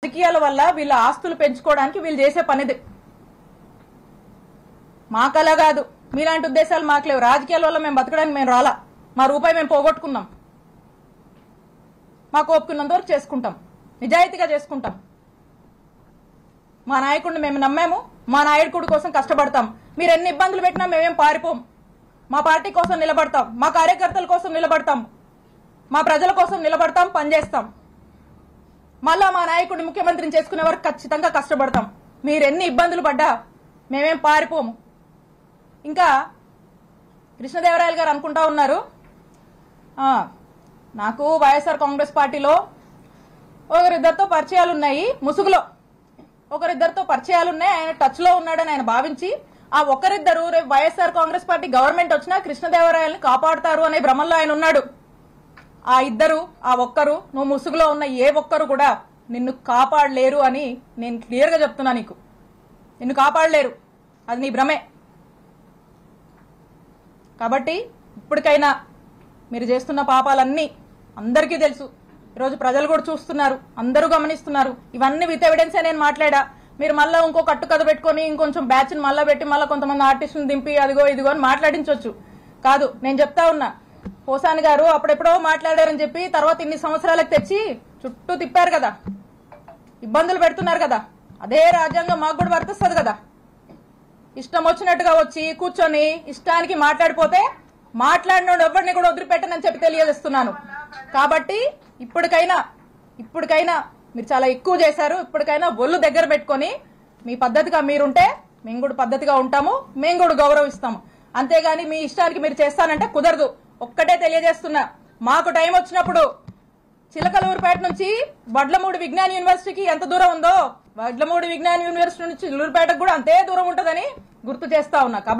రాజకీయాల వల్ల వీళ్ళ ఆస్తులు పెంచుకోవడానికి వీళ్ళు చేసే పనిది. మాకలా కాదు, మీలాంటి ఉద్దేశాలు మాకు లేవు. రాజకీయాల వల్ల మేము బతకడానికి మేము రాలా. మా రూపాయి మేము పోగొట్టుకున్నాం. మాకు ఒప్పుకున్నంత వరకు చేసుకుంటాం, నిజాయితీగా చేసుకుంటాం. మా నాయకుడిని మేము నమ్మాము, మా నాయకుడి కోసం కష్టపడతాం. మీరు ఎన్ని ఇబ్బందులు పెట్టినా మేమేం పారిపోం. మా పార్టీ కోసం నిలబడతాం, మా కార్యకర్తల కోసం నిలబడతాం, మా ప్రజల కోసం నిలబడతాం, పనిచేస్తాం. మళ్ళా మా నాయకుడిని ముఖ్యమంత్రిని చేసుకునే వరకు ఖచ్చితంగా కష్టపడతాం. మీరు ఎన్ని ఇబ్బందులు పడ్డా మేమేం పారిపోము. ఇంకా కృష్ణదేవరాయలు గారు అనుకుంటా ఉన్నారు, నాకు వైఎస్ఆర్ కాంగ్రెస్ పార్టీలో ఒకరిద్దరితో పరిచయాలు ఉన్నాయి, ముసుగులో ఒకరిద్దరితో పరిచయాలు ఉన్నాయి, ఆయన టచ్ లో ఉన్నాడని ఆయన భావించి ఆ ఒకరిద్దరు రేపు వైఎస్ఆర్ కాంగ్రెస్ పార్టీ గవర్నమెంట్ వచ్చినా కృష్ణదేవరాయల్ని కాపాడుతారు అనే భ్రమంలో ఆయన ఉన్నాడు. ఆ ఇద్దరు, ఆ ఒక్కరు, నువ్వు ముసుగులో ఉన్న ఏ ఒక్కరు కూడా నిన్ను కాపాడలేరు అని నేను క్లియర్ గా చెప్తున్నా. నీకు నిన్ను కాపాడలేరు, అది నీ భ్రమే. కాబట్టి ఇప్పటికైనా మీరు చేస్తున్న పాపాలన్నీ అందరికీ తెలుసు. ఈరోజు ప్రజలు కూడా చూస్తున్నారు, అందరూ గమనిస్తున్నారు. ఇవన్నీ విత్ ఎవిడెన్సే నేను మాట్లాడా. మీరు మళ్ళీ ఇంకో కట్టు కథ పెట్టుకుని ఇంకొంచెం బ్యాచ్ని మళ్ళీ పెట్టి మళ్ళీ కొంతమంది ఆర్టిస్టులను దింపి అదిగో ఇదిగో అని మాట్లాడించవచ్చు. కాదు, నేను చెప్తా ఉన్నా, పోసాని గారు అప్పుడెప్పుడో మాట్లాడారని చెప్పి తర్వాత ఇన్ని సంవత్సరాలకు తెచ్చి చుట్టూ తిప్పారు కదా, ఇబ్బందులు పెడుతున్నారు కదా. అదే రాజ్యాంగం మాకు కూడా వర్తిస్తుంది కదా. ఇష్టం వచ్చినట్టుగా వచ్చి కూర్చొని ఇష్టానికి మాట్లాడిపోతే మాట్లాడినోడు ఎవరిని కూడా వదిలిపెట్టనని చెప్పి తెలియజేస్తున్నాను. కాబట్టి ఇప్పటికైనా మీరు చాలా ఎక్కువ చేశారు. ఇప్పటికైనా ఒళ్ళు దగ్గర పెట్టుకొని మీ పద్ధతిగా మీరుంటే మేము కూడా పద్ధతిగా ఉంటాము, మేము కూడా గౌరవిస్తాము. అంతేగాని మీ ఇష్టానికి మీరు చేస్తానంటే కుదరదు. ఒక్కటే తెలియజేస్తున్నా, మాకు టైం వచ్చినప్పుడు చిలకలూరుపేట నుంచి వడ్లమూడి విజ్ఞాన యూనివర్సిటీకి ఎంత దూరం ఉందో వడ్లమూడి విజ్ఞాన యూనివర్సిటీ నుంచి చిలకలూరుపేటకు కూడా అంతే దూరం ఉంటుందని గుర్తు చేస్తా ఉన్నా.